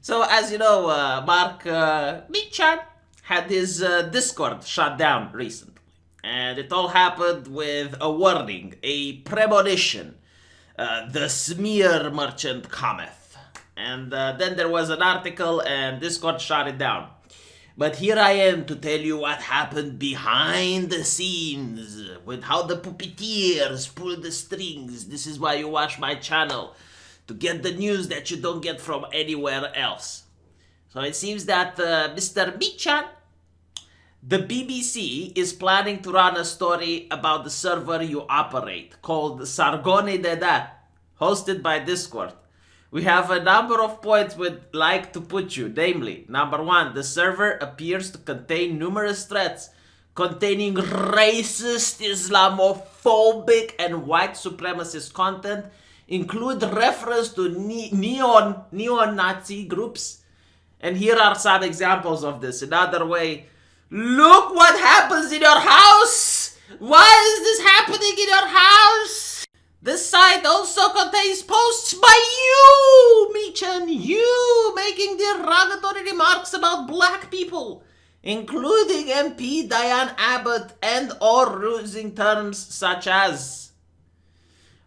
So, as you know, Mark Michan had his Discord shut down recently. And it all happened with a warning, a premonition. The smear merchant cometh. And then there was an article, and Discord shut it down. But here I am to tell you what happened behind the scenes, with how the puppeteers pull the strings. This is why you watch my channel, to get the news that you don't get from anywhere else. So it seems that Mr. Michan, the BBC is planning to run a story about the server you operate, called Sargone de Dat, hosted by Discord. We have a number of points we'd like to put you, namely, number 1, the server appears to contain numerous threats containing racist, Islamophobic, and white supremacist content, include reference to neo-Nazi groups. And here are some examples of this. Another way, look what happens in your house! Why is this happening in your house? This site also contains posts by you, Michan, you making derogatory remarks about black people, including MP Diane Abbott, and or using terms such as.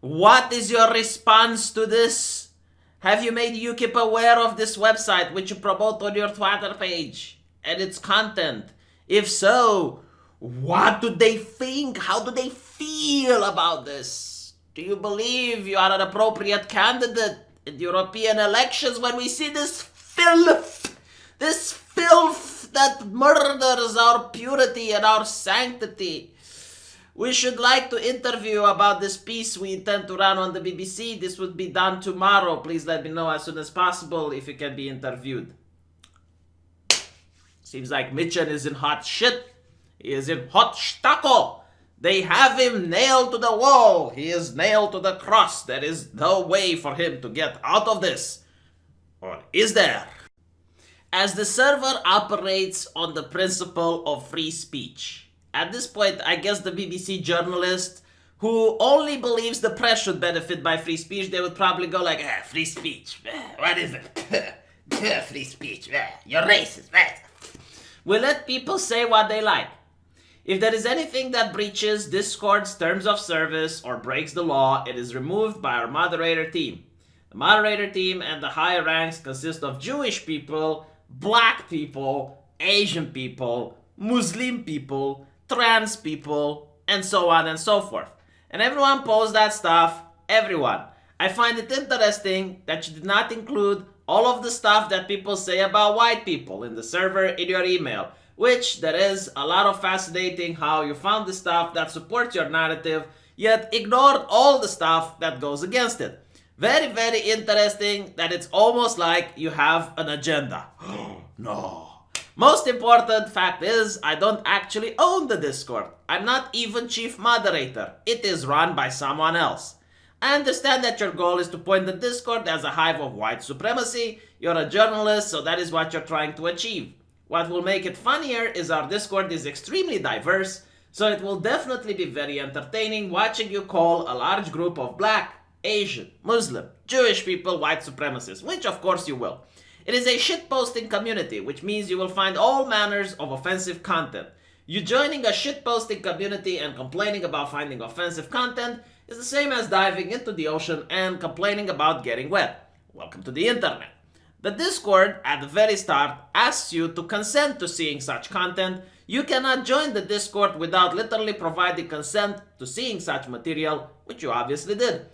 What is your response to this? Have you made UKIP aware of this website which you promote on your Twitter page and its content? If so, what do they think? How do they feel about this? Do you believe you are an appropriate candidate in European elections when we see this filth that murders our purity and our sanctity? We should like to interview about this piece we intend to run on the BBC. This would be done tomorrow. Please let me know as soon as possible if you can be interviewed. Seems like Michan is in hot shit. He is in hot stucco. They have him nailed to the wall. He is nailed to the cross. There is no way for him to get out of this. Or is there? As the server operates on the principle of free speech, at this point, I guess the BBC journalist who only believes the press should benefit by free speech, they would probably go like, free speech, what is it? Free speech, you're racist, we let people say what they like. If there is anything that breaches Discord's terms of service or breaks the law, it is removed by our moderator team. The moderator team and the higher ranks consist of Jewish people, black people, Asian people, Muslim people, trans people, and so on and so forth. And everyone posts that stuff, everyone. I find it interesting that you did not include all of the stuff that people say about white people in the server in your email, which there is a lot of fascinating how you found the stuff that supports your narrative, yet ignored all the stuff that goes against it. Very, very interesting that it's almost like you have an agenda. No. Most important fact is, I don't actually own the Discord. I'm not even chief moderator. It is run by someone else. I understand that your goal is to point the Discord as a hive of white supremacy. You're a journalist, so that is what you're trying to achieve. What will make it funnier is our Discord is extremely diverse, so it will definitely be very entertaining watching you call a large group of black, Asian, Muslim, Jewish people white supremacists, which of course you will. It is a shitposting community, which means you will find all manners of offensive content. You joining a shitposting community and complaining about finding offensive content is the same as diving into the ocean and complaining about getting wet. Welcome to the internet. The Discord, at the very start, asks you to consent to seeing such content. You cannot join the Discord without literally providing consent to seeing such material, which you obviously did.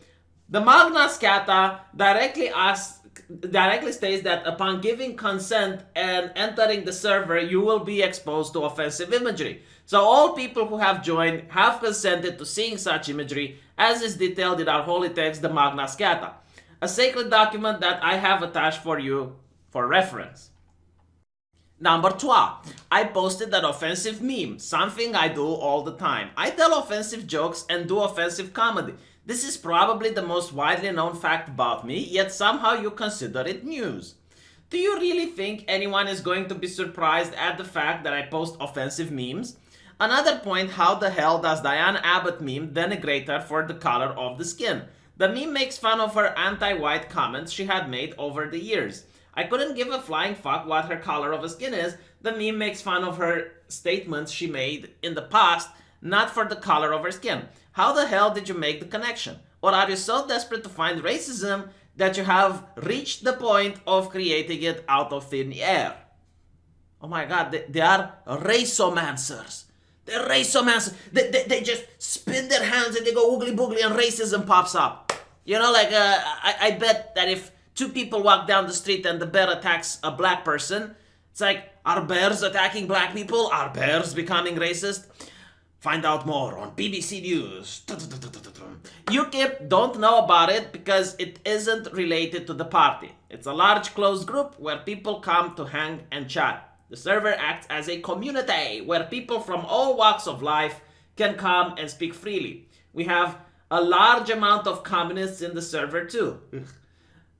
The Magna Scata directly states that upon giving consent and entering the server, you will be exposed to offensive imagery. So all people who have joined have consented to seeing such imagery, as is detailed in our holy text, the Magna Scata, a sacred document that I have attached for you for reference. Number 12, I posted an offensive meme, something I do all the time. I tell offensive jokes and do offensive comedy. This is probably the most widely known fact about me, yet somehow you consider it news. Do you really think anyone is going to be surprised at the fact that I post offensive memes? Another point, how the hell does Diane Abbott meme denigrate her for the color of the skin? The meme makes fun of her anti-white comments she had made over the years. I couldn't give a flying fuck what her color of skin is. The meme makes fun of her statements she made in the past, not for the color of her skin. How the hell did you make the connection? Or are you so desperate to find racism that you have reached the point of creating it out of thin air? Oh my god, they are raceomancers. They're raceomancers. They just spin their hands and they go oogly boogly and racism pops up. You know, like, I bet that if two people walk down the street and the bear attacks a black person, it's like, are bears attacking black people? Are bears becoming racist? Find out more on BBC News. UKIP don't know about it because it isn't related to the party. It's a large closed group where people come to hang and chat. The server acts as a community where people from all walks of life can come and speak freely. We have a large amount of communists in the server too.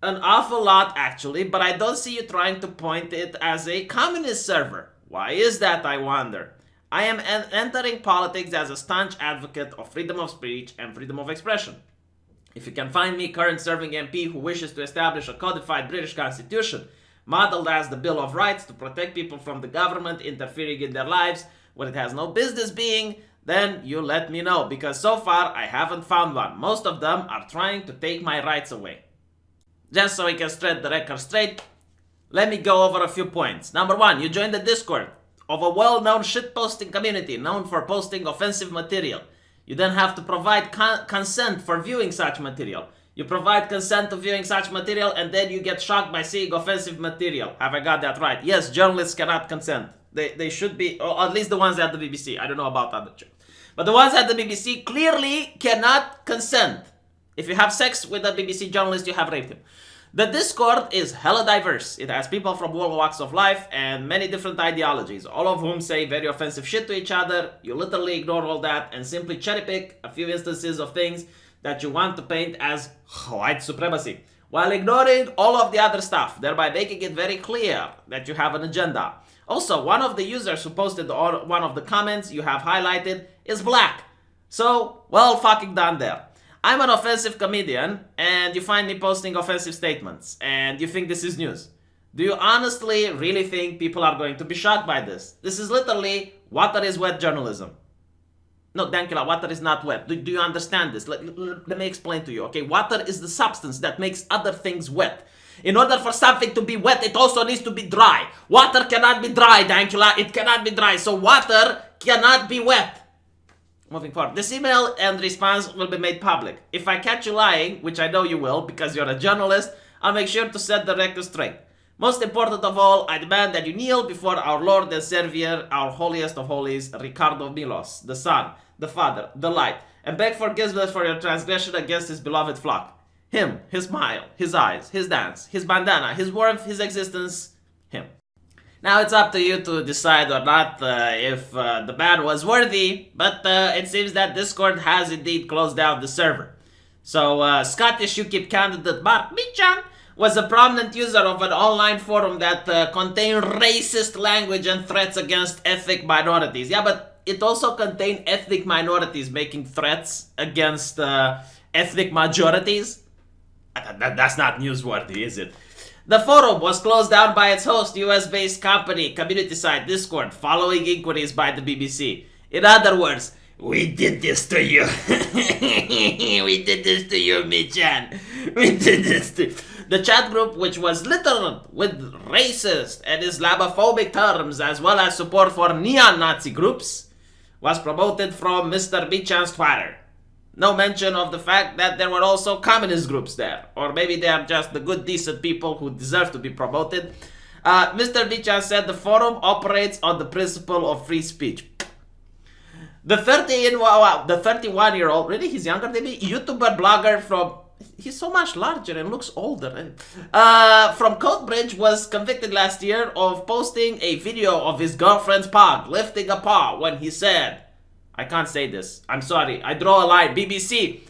An awful lot actually, but I don't see you trying to point it as a communist server. Why is that, I wonder? I am entering politics as a staunch advocate of freedom of speech and freedom of expression. If you can find me current serving MP who wishes to establish a codified British constitution, modeled as the Bill of Rights to protect people from the government interfering in their lives when it has no business being, then you let me know, because so far I haven't found one. Most of them are trying to take my rights away. Just so we can set the record straight, let me go over a few points. Number one, you joined the Discord of a well-known shitposting community known for posting offensive material. You then have to provide consent for viewing such material. You provide consent to viewing such material and then you get shocked by seeing offensive material. Have I got that right? Yes, journalists cannot consent. They should be, or at least the ones at the BBC. I don't know about other channels. But the ones at the BBC clearly cannot consent. If you have sex with a BBC journalist, you have raped him. The Discord is hella diverse. It has people from all walks of life and many different ideologies, all of whom say very offensive shit to each other. You literally ignore all that and simply cherry pick a few instances of things that you want to paint as white supremacy, while ignoring all of the other stuff, thereby making it very clear that you have an agenda. Also, one of the users who posted one of the comments you have highlighted is black. So, well fucking done there. I'm an offensive comedian, and you find me posting offensive statements, and you think this is news. Do you honestly really think people are going to be shocked by this? This is literally water is wet journalism. No, Dankula, water is not wet. Do you understand this? Let me explain to you, okay? Water is the substance that makes other things wet. In order for something to be wet, it also needs to be dry. Water cannot be dry, Dankula. It cannot be dry. So water cannot be wet. Moving forward. This email and response will be made public. If I catch you lying, which I know you will because you're a journalist, I'll make sure to set the record straight. Most important of all, I demand that you kneel before our Lord and Savior, our holiest of holies, Ricardo Milos, the Son, the Father, the Light, and beg forgiveness for your transgression against his beloved flock. Him, his smile, his eyes, his dance, his bandana, his warmth, his existence, him. Now it's up to you to decide or not if the ban was worthy, but it seems that Discord has indeed closed down the server. So Scottish UKIP candidate Mark Meachan was a prominent user of an online forum that contained racist language and threats against ethnic minorities. Yeah, but it also contained ethnic minorities making threats against ethnic majorities. That's not newsworthy, is it? The forum was closed down by its host, US-based company, community site Discord, following inquiries by the BBC. In other words, we did this to you. We did this to you, Michan. We did this to you. The chat group, which was littered with racist and Islamophobic terms, as well as support for neo-Nazi groups, was promoted from Mr. Michan's Twitter. No mention of the fact that there were also communist groups there. Or maybe they are just the good, decent people who deserve to be promoted. Mr. Michan said the forum operates on the principle of free speech. The 31-year-old, really, he's younger than me, YouTuber blogger from... He's so much larger and looks older. From Coatbridge was convicted last year of posting a video of his girlfriend's pog lifting a paw when he said... I can't say this. I'm sorry. I draw a line. BBC,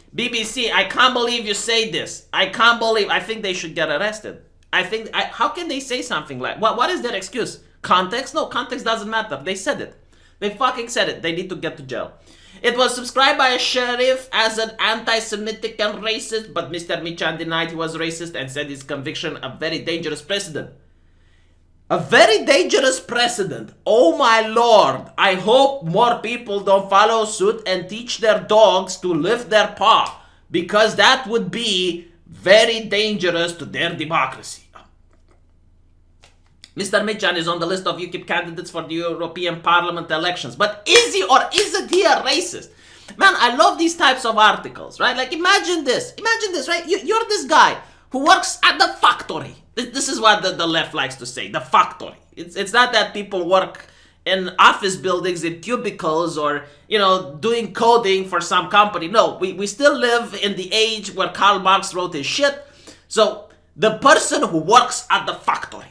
I can't believe you say this. I can't believe. I think they should get arrested. How can they say something like, what is their excuse? Context? No, context doesn't matter. They said it. They fucking said it. They need to get to jail. It was subscribed by a sheriff as an anti-Semitic and racist, but Mr. Michan denied he was racist and said his conviction a very dangerous precedent. A very dangerous precedent. Oh my lord. I hope more people don't follow suit and teach their dogs to lift their paw, because that would be very dangerous to their democracy. Mr. Michan is on the list of UKIP candidates for the European Parliament elections. But is he or isn't he a racist? Man, I love these types of articles, right? Like, imagine this, right? You're this guy who works at the factory. This is what the left likes to say, the factory. It's not that people work in office buildings in cubicles or, doing coding for some company. No, we still live in the age where Karl Marx wrote his shit. So, the person who works at the factory.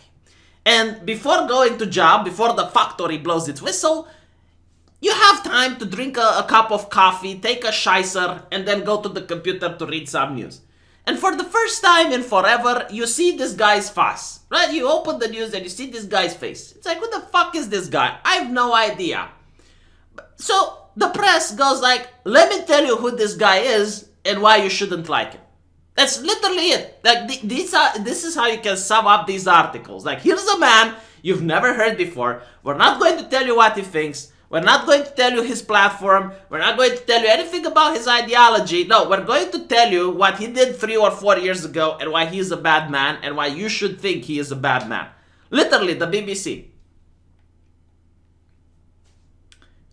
And before going to job, before the factory blows its whistle, you have time to drink a cup of coffee, take a shicer, and then go to the computer to read some news. And for the first time in forever, you see this guy's face, right? You open the news and you see this guy's face. It's like, who the fuck is this guy? I have no idea. So the press goes like, let me tell you who this guy is and why you shouldn't like him. That's literally it. Like, this is how you can sum up these articles. Like, here's a man you've never heard before. We're not going to tell you what he thinks. We're not going to tell you his platform. We're not going to tell you anything about his ideology. No, we're going to tell you what he did 3 or 4 years ago and why he's a bad man and why you should think he is a bad man. Literally, the BBC.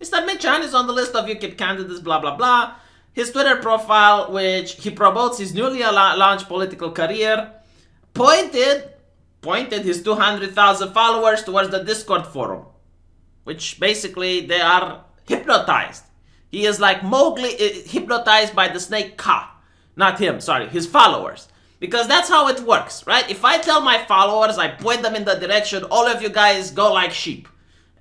Mr. Michan is on the list of UKIP candidates, blah, blah, blah. His Twitter profile, which he promotes his newly launched political career, pointed his 200,000 followers towards the Discord forum, which basically they are hypnotized. He is like Mowgli, hypnotized by the snake Ka. Not him, sorry, his followers. Because that's how it works, right? If I tell my followers, I point them in the direction, all of you guys go like sheep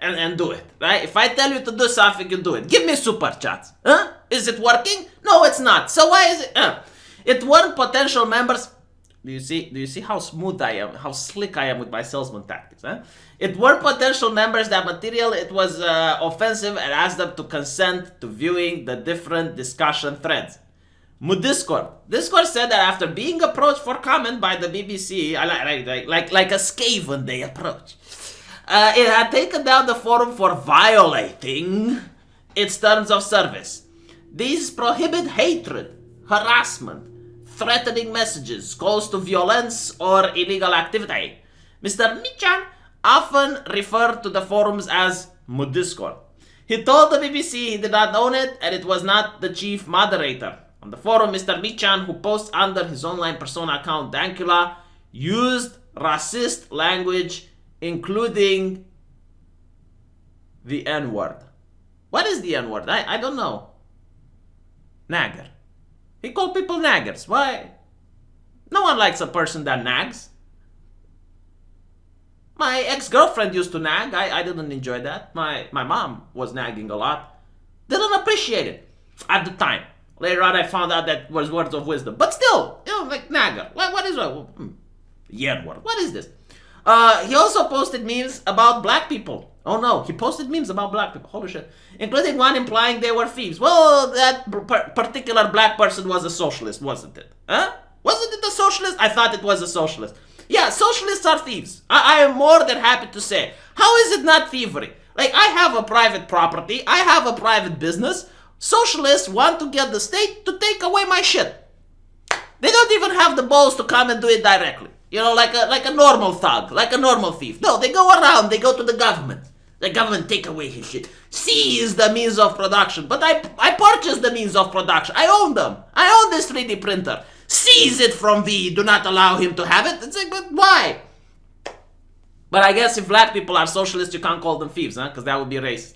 and do it, right? If I tell you to do something, you do it. Give me super chats. Huh? Is it working? No, it's not. So why is it? It warned potential members. Do you see how smooth I am, how slick I am with my salesman tactics? Huh? It warned potential members that material it was offensive and asked them to consent to viewing the different discussion threads. Discord said that after being approached for comment by the BBC, like a Skaven they approach, it had taken down the forum for violating its terms of service. These prohibit hatred, harassment, threatening messages, calls to violence, or illegal activity. Mr. Michan often referred to the forums as Discord. He told the BBC he did not own it and it was not the chief moderator. On the forum, Mr. Michan, who posts under his online persona account Dankula, used racist language, including the N-word. What is the N-word? I don't know. Nagger. He called people naggers. Why? No one likes a person that nags. My ex-girlfriend used to nag. I didn't enjoy that. My mom was nagging a lot. Didn't appreciate it at the time. Later on, I found out that was words of wisdom. But still, like nagger. What is that? Yeah, what is this? He also posted memes about black people. Oh no, he posted memes about black people. Holy shit. Including one implying they were thieves. Well, that particular black person was a socialist, wasn't it? Huh? Wasn't it a socialist? I thought it was a socialist. Yeah, socialists are thieves. I am more than happy to say. How is it not thievery? Like, I have a private property. I have a private business. Socialists want to get the state to take away my shit. They don't even have the balls to come and do it directly. Like a normal thug, like a normal thief. No, they go around, they go to the government. The government take away his shit. Seize the means of production. But I purchased the means of production. I own them. I own this 3D printer. Seize it from V. Do not allow him to have it. It's like, but why? But I guess if black people are socialists, you can't call them thieves, huh? Because that would be racist.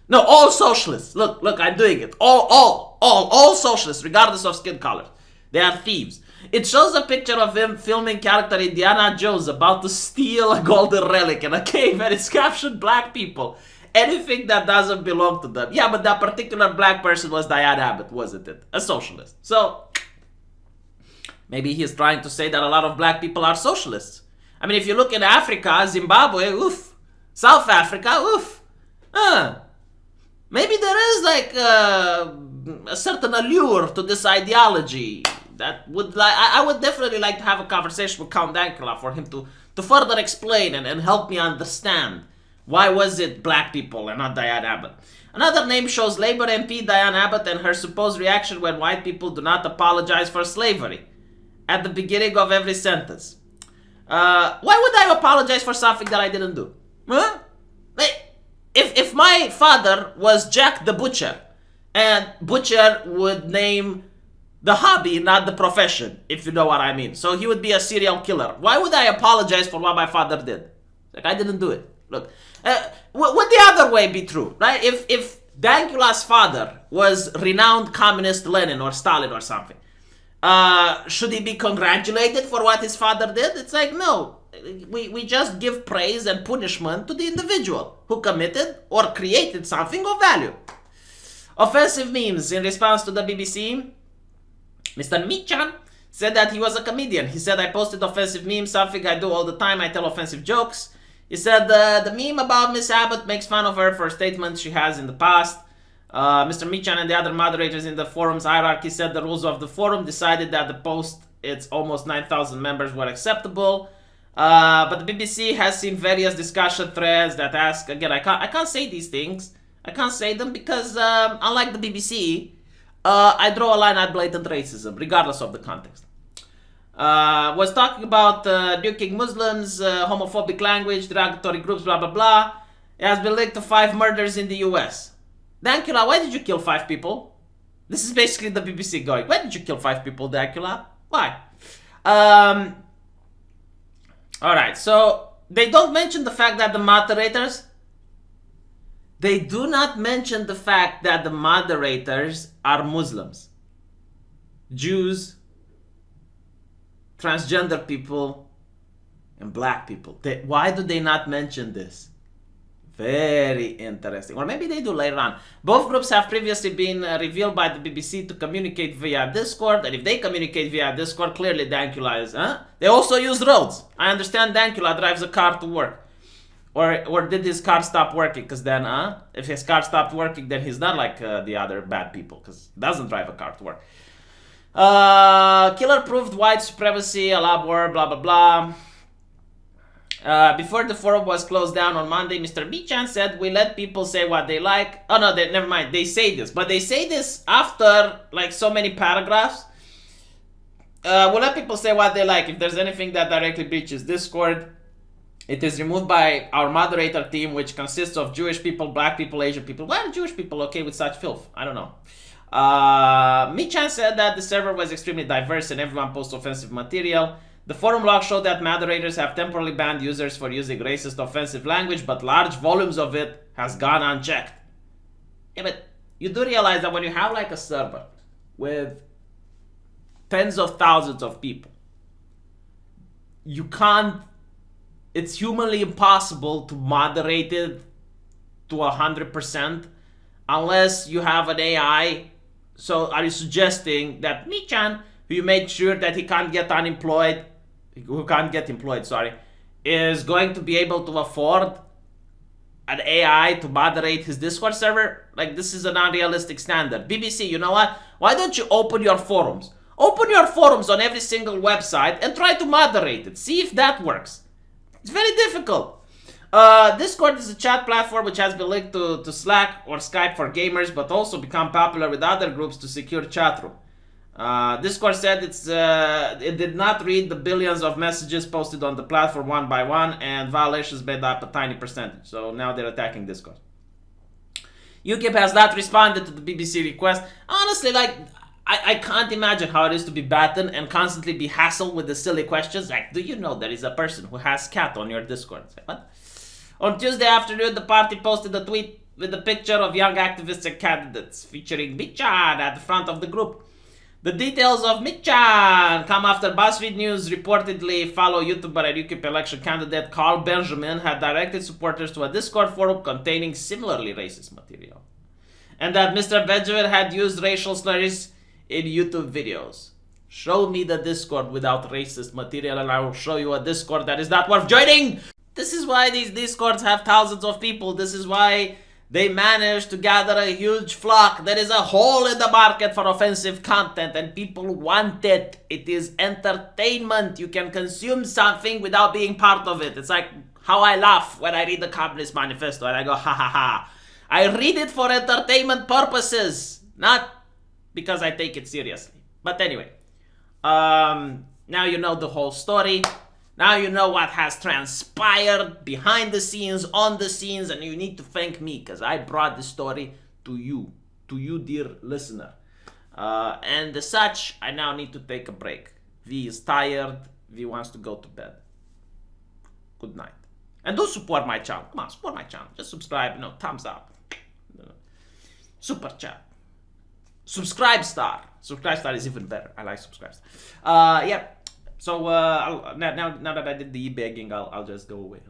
No, all socialists. Look, I'm doing it. All socialists, regardless of skin color. They are thieves. It shows a picture of him filming character Indiana Jones about to steal a golden relic in a cave, and it's captioned black people. Anything that doesn't belong to them. Yeah, but that particular black person was Diane Abbott, wasn't it? A socialist. So, maybe he's trying to say that a lot of black people are socialists. I mean, if you look in Africa, Zimbabwe, oof. South Africa, oof. Maybe there is like a certain allure to this ideology that would I would definitely like to have a conversation with Count Dankula for him to to further explain and help me understand why was it black people and not Diane Abbott. Another name shows Labour MP Diane Abbott and her supposed reaction when white people do not apologize for slavery at the beginning of every sentence. Why would I apologize for something that I didn't do? Huh? If my father was Jack the Butcher, and Butcher would name the hobby, not the profession, if you know what I mean. So he would be a serial killer. Why would I apologize for what my father did? Like, I didn't do it. Look, would the other way be true, right? If Dankulas' father was renowned communist Lenin or Stalin or something, should he be congratulated for what his father did? It's like, no. We just give praise and punishment to the individual who committed or created something of value. Offensive memes. In response to the BBC, Mr. Michan said that he was a comedian. He said, I posted offensive memes, something I do all the time. I tell offensive jokes. He said the meme about Miss Abbott makes fun of her for statements she has in the past. Mr. Michan and the other moderators in the forum's hierarchy said the rules of the forum decided that the post, its almost 9,000 members, were acceptable. But the BBC has seen various discussion threads that ask, again, I can't say these things. I can't say them because, unlike the BBC, I draw a line at blatant racism, regardless of the context. Was talking about nuking Muslims, homophobic language, derogatory groups, blah, blah, blah. It has been linked to 5 murders in the US. Dankula, why did you kill 5 people? This is basically the BBC going, why did you kill 5 people, Dankula? Why? Alright, so they don't mention the fact that the moderators, they do not mention the fact that the moderators are Muslims, Jews, transgender people, and black people. Why do they not mention this? Very interesting. Or maybe they do later on. Both groups have previously been revealed by the BBC to communicate via Discord. And if they communicate via Discord, clearly Dankula is, They also use roads. I understand Dankula drives a car to work. Or did his car stop working? Because then, if his car stopped working, then he's not like the other bad people. Because he doesn't drive a car to work. Killer proved white supremacy, a lot more, blah, blah, blah. Before the forum was closed down on Monday, Mr. Bichan said, we let people say what they like. Oh no, never mind. They say this. But they say this after like so many paragraphs. We'll let people say what they like. If there's anything that directly breaches Discord, it is removed by our moderator team, which consists of Jewish people, black people, Asian people. Why are Jewish people okay with such filth? I don't know. Michan said that the server was extremely diverse and everyone posts offensive material. The forum log showed that moderators have temporarily banned users for using racist offensive language, but large volumes of it has gone unchecked. Yeah, but you do realize that when you have like a server with tens of thousands of people, you can't, it's humanly impossible to moderate it to 100% unless you have an AI. So are you suggesting that Michan, who you made sure that he can't get unemployed, who can't get employed, sorry, is going to be able to afford an AI to moderate his Discord server? Like, this is an unrealistic standard. BBC, you know what? Why don't you open your forums? Open your forums on every single website and try to moderate it. See if that works. It's very difficult. Discord is a chat platform which has been linked to Slack or Skype for gamers, but also become popular with other groups to secure chat room. Discord said it did not read the billions of messages posted on the platform one by one, and violations made up a tiny percentage. So now they're attacking Discord. UKIP has not responded to the BBC request. Honestly, like, I can't imagine how it is to be battened and constantly be hassled with the silly questions. Like, do you know there is a person who has cat on your Discord? Like, what? On Tuesday afternoon, the party posted a tweet with a picture of young activists and candidates featuring Michan at the front of the group. The details of Michan come after BuzzFeed News reportedly follow YouTuber and UKIP election candidate Carl Benjamin had directed supporters to a Discord forum containing similarly racist material, and that Mr. Benjamin had used racial slurs in YouTube videos. Show me the Discord without racist material and I will show you a Discord that is not worth joining! This is why these Discords have thousands of people. This is why They managed to gather a huge flock. There is a hole in the market for offensive content and people want it. It is entertainment. You can consume something without being part of it. It's like how I laugh when I read the Communist Manifesto and I go, ha ha ha. I read it for entertainment purposes, not because I take it seriously. But anyway, now you know the whole story. Now you know what has transpired behind the scenes, on the scenes, and you need to thank me because I brought the story to you, dear listener. And as such, I now need to take a break. V is tired. V wants to go to bed. Good night. And do support my channel. Come on, support my channel. Just subscribe, thumbs up. Super chat. Subscribe star. Subscribe star is even better. I like subscribe star. Yeah. So now that I did the e-begging, I'll just go away.